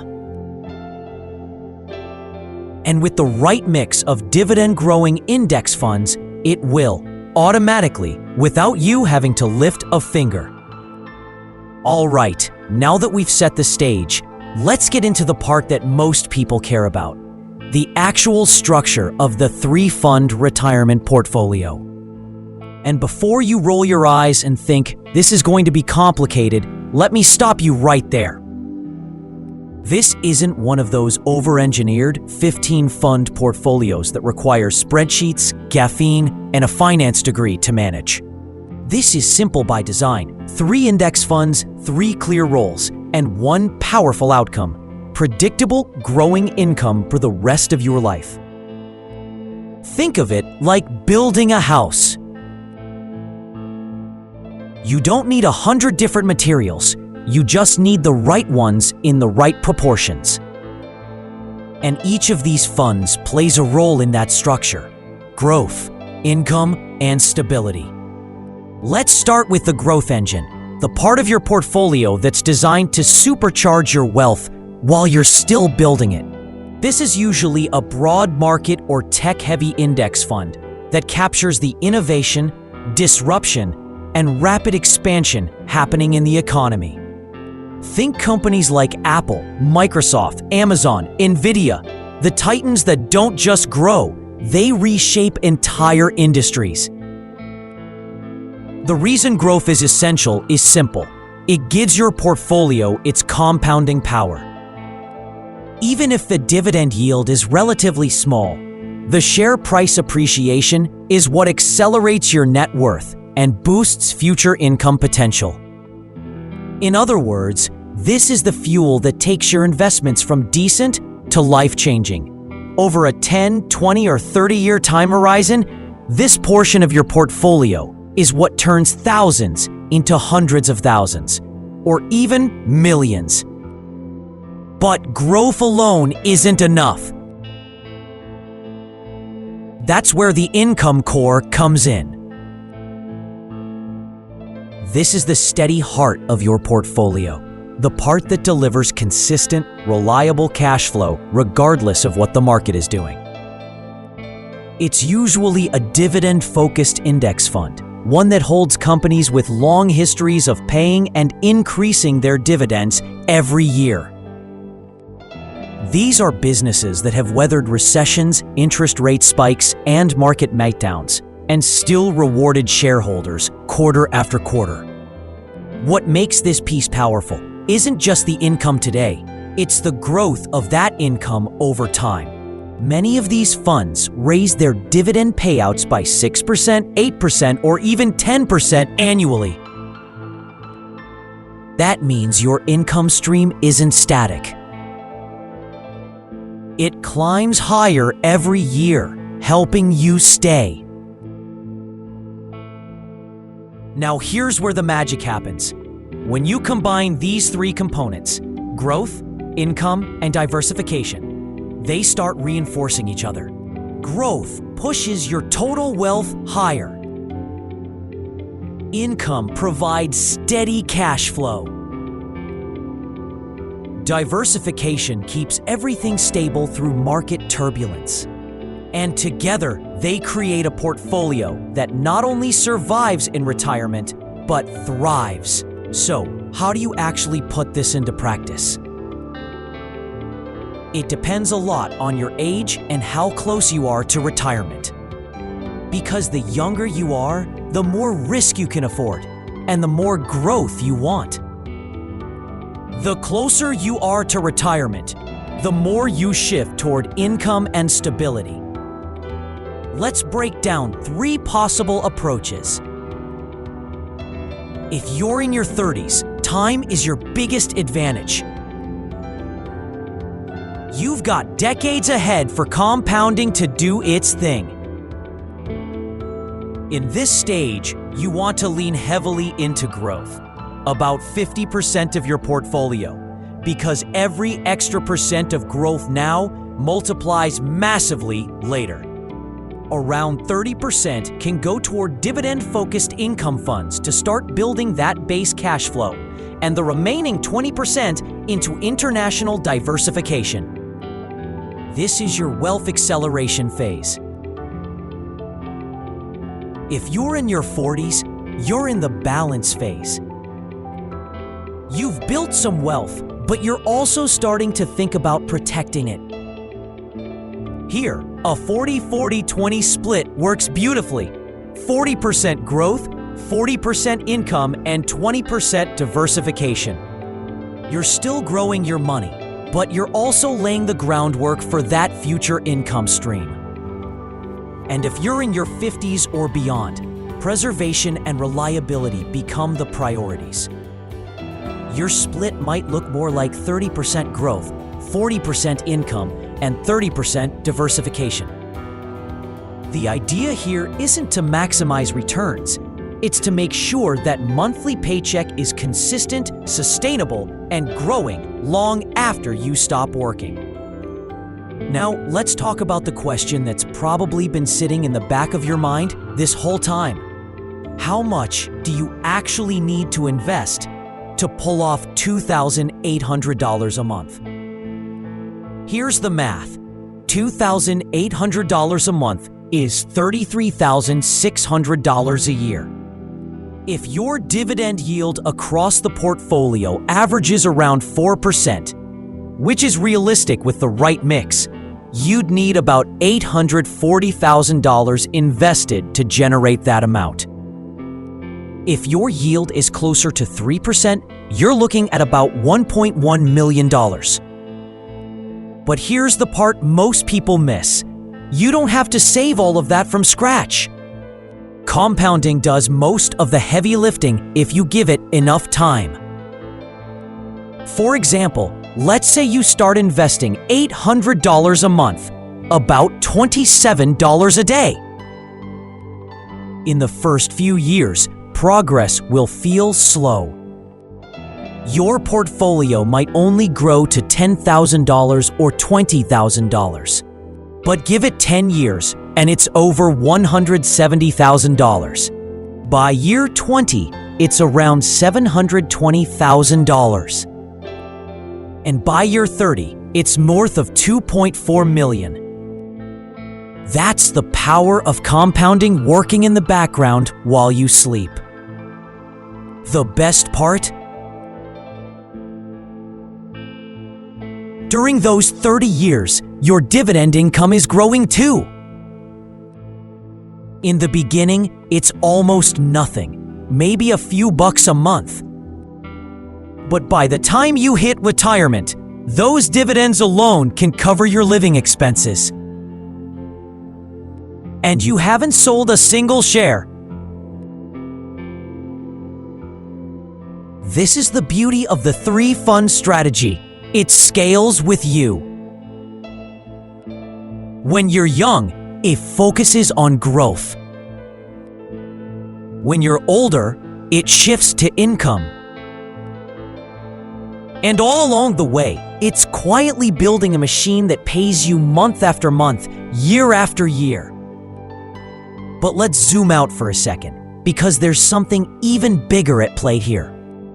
And with the right mix of dividend-growing index funds, it will, automatically, without you having to lift a finger. All right, now that we've set the stage, let's get into the part that most people care about, the actual structure of the three-fund retirement portfolio. And before you roll your eyes and think, this is going to be complicated, let me stop you right there. This isn't one of those over-engineered 15-fund portfolios that require spreadsheets, caffeine, and a finance degree to manage. This is simple by design. 3 index funds, 3 clear roles, and 1 powerful outcome: predictable, growing income for the rest of your life. Think of it like building a house. You don't need 100 different materials. You just need the right ones in the right proportions. And each of these funds plays a role in that structure: growth, income, and stability. Let's start with the growth engine, the part of your portfolio that's designed to supercharge your wealth while you're still building it. This is usually a broad market or tech-heavy index fund that captures the innovation, disruption, and rapid expansion happening in the economy. Think companies like Apple, Microsoft, Amazon, Nvidia, the titans that don't just grow, they reshape entire industries. The reason growth is essential is simple. It gives your portfolio its compounding power. Even if the dividend yield is relatively small, the share price appreciation is what accelerates your net worth and boosts future income potential. In other words, this is the fuel that takes your investments from decent to life-changing. Over a 10, 20, or 30-year time horizon, this portion of your portfolio is what turns thousands into hundreds of thousands, or even millions. But growth alone isn't enough. That's where the income core comes in. This is the steady heart of your portfolio, the part that delivers consistent, reliable cash flow regardless of what the market is doing. It's usually a dividend-focused index fund, one that holds companies with long histories of paying and increasing their dividends every year. These are businesses that have weathered recessions, interest rate spikes, and market meltdowns, and still rewarded shareholders quarter after quarter. What makes this piece powerful isn't just the income today, it's the growth of that income over time. Many of these funds raise their dividend payouts by 6%, 8%, or even 10% annually. That means your income stream isn't static. It climbs higher every year, helping you stay. Now here's where the magic happens. When you combine these three components, growth, income, and diversification, they start reinforcing each other. Growth pushes your total wealth higher. Income provides steady cash flow. Diversification keeps everything stable through market turbulence. And together, they create a portfolio that not only survives in retirement, but thrives. So, how do you actually put this into practice? It depends a lot on your age and how close you are to retirement. Because the younger you are, the more risk you can afford, and the more growth you want. The closer you are to retirement, the more you shift toward income and stability. Let's break down 3 possible approaches. If you're in your 30s, time is your biggest advantage. You've got decades ahead for compounding to do its thing. In this stage, you want to lean heavily into growth, about 50% of your portfolio, because every extra percent of growth now multiplies massively later. Around 30% can go toward dividend-focused income funds to start building that base cash flow, and the remaining 20% into international diversification. This is your wealth acceleration phase. If you're in your 40s, you're in the balance phase. You've built some wealth, but you're also starting to think about protecting it. Here, a 40-40-20 split works beautifully. 40% growth, 40% income, and 20% diversification. You're still growing your money, but you're also laying the groundwork for that future income stream. And if you're in your 50s or beyond, preservation and reliability become the priorities. Your split might look more like 30% growth, 40% income, and 30% diversification. The idea here isn't to maximize returns. It's to make sure that monthly paycheck is consistent, sustainable, and growing long after you stop working. Now, let's talk about the question that's probably been sitting in the back of your mind this whole time. How much do you actually need to invest to pull off $2,800 a month? Here's the math. $2,800 a month is $33,600 a year. If your dividend yield across the portfolio averages around 4%, which is realistic with the right mix, you'd need about $840,000 invested to generate that amount. If your yield is closer to 3%, you're looking at about $1.1 million. But here's the part most people miss. You don't have to save all of that from scratch. Compounding does most of the heavy lifting if you give it enough time. For example, let's say you start investing $800 a month, about $27 a day. In the first few years, progress will feel slow. Your portfolio might only grow to $10,000 or $20,000. But give it 10 years, and it's over $170,000. By year 20, it's around $720,000. And by year 30, it's north of $2.4 million. That's the power of compounding working in the background while you sleep. The best part? During those 30 years, your dividend income is growing too. In the beginning, it's almost nothing, maybe a few bucks a month. But by the time you hit retirement, those dividends alone can cover your living expenses. And you haven't sold a single share. This is the beauty of the 3-fund strategy. It scales with you. When you're young, it focuses on growth. When you're older, it shifts to income. And all along the way, it's quietly building a machine that pays you month after month, year after year. But let's zoom out for a second, because there's something even bigger at play here.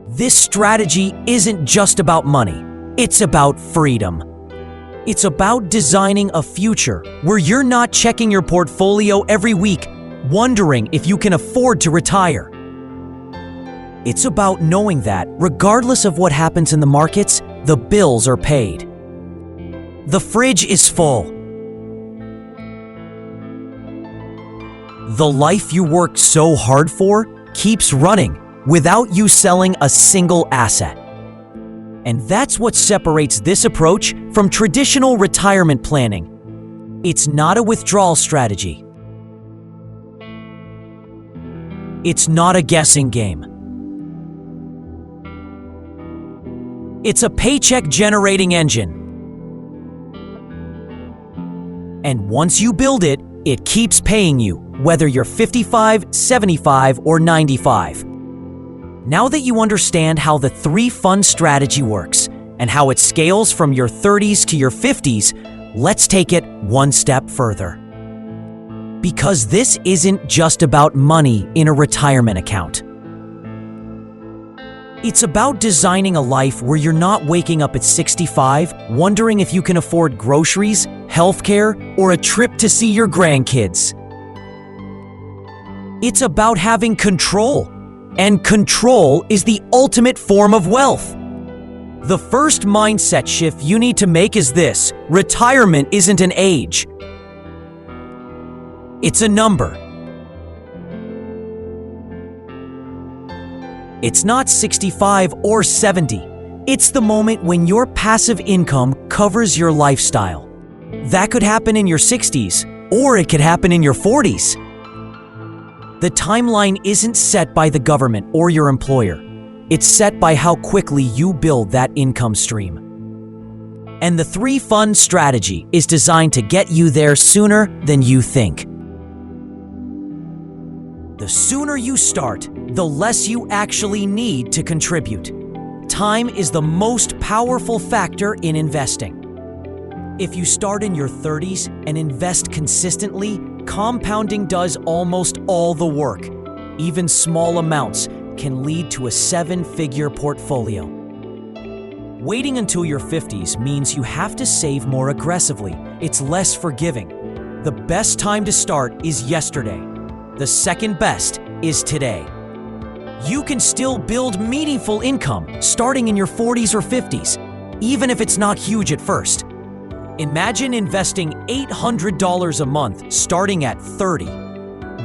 This strategy isn't just about money, it's about freedom. It's about designing a future where you're not checking your portfolio every week, wondering if you can afford to retire. It's about knowing that, regardless of what happens in the markets, the bills are paid. The fridge is full. The life you worked so hard for keeps running without you selling a single asset. And that's what separates this approach from traditional retirement planning. It's not a withdrawal strategy. It's not a guessing game. It's a paycheck-generating engine. And once you build it, it keeps paying you, whether you're 55, 75, or 95. Now that you understand how the 3-fund strategy works and how it scales from your 30s to your 50s, let's take it one step further. Because this isn't just about money in a retirement account. It's about designing a life where you're not waking up at 65 wondering if you can afford groceries, healthcare, or a trip to see your grandkids. It's about having control. And control is the ultimate form of wealth. The first mindset shift you need to make is this: retirement isn't an age. It's a number. It's not 65 or 70. It's the moment when your passive income covers your lifestyle. That could happen in your 60s, or it could happen in your 40s. The timeline isn't set by the government or your employer. It's set by how quickly you build that income stream. And the 3-fund strategy is designed to get you there sooner than you think. The sooner you start, the less you actually need to contribute. Time is the most powerful factor in investing. If you start in your 30s and invest consistently, compounding does almost all the work. Even small amounts can lead to a 7-figure portfolio. Waiting until your 50s means you have to save more aggressively. It's less forgiving. The best time to start is yesterday. The second best is today. You can still build meaningful income starting in your 40s or 50s, even if it's not huge at first. Imagine investing $800 a month starting at 30.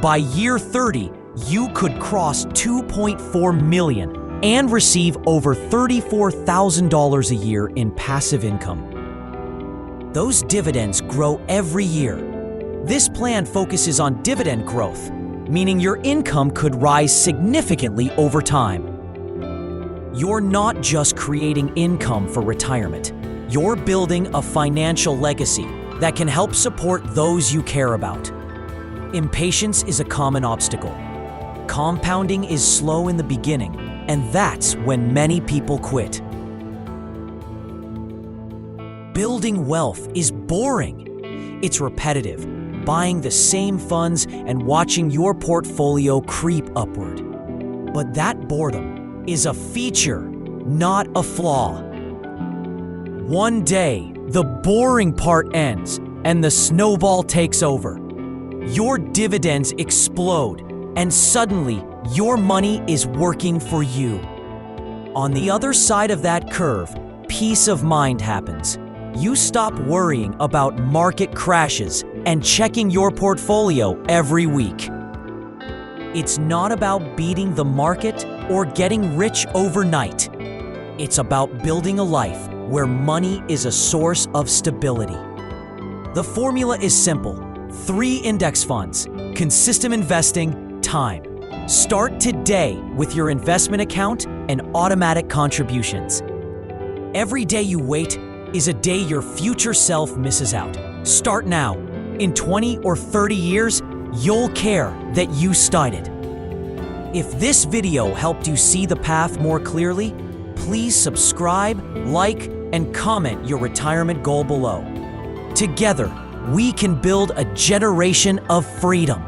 By year 30, you could cross $2.4 million and receive over $34,000 a year in passive income. Those dividends grow every year. This plan focuses on dividend growth, meaning your income could rise significantly over time. You're not just creating income for retirement. You're building a financial legacy that can help support those you care about. Impatience is a common obstacle. Compounding is slow in the beginning, and that's when many people quit. Building wealth is boring. It's repetitive, buying the same funds and watching your portfolio creep upward. But that boredom is a feature, not a flaw. One day, the boring part ends and the snowball takes over. Your dividends explode, and suddenly your money is working for you. On the other side of that curve, peace of mind happens. You stop worrying about market crashes and checking your portfolio every week. It's not about beating the market or getting rich overnight. It's about building a life where money is a source of stability. The formula is simple: 3 index funds, consistent investing, time. Start today with your investment account and automatic contributions. Every day you wait is a day your future self misses out. Start now. In 20 or 30 years, you'll care that you started. If this video helped you see the path more clearly, please subscribe, like, and comment your retirement goal below. Together, we can build a generation of freedom.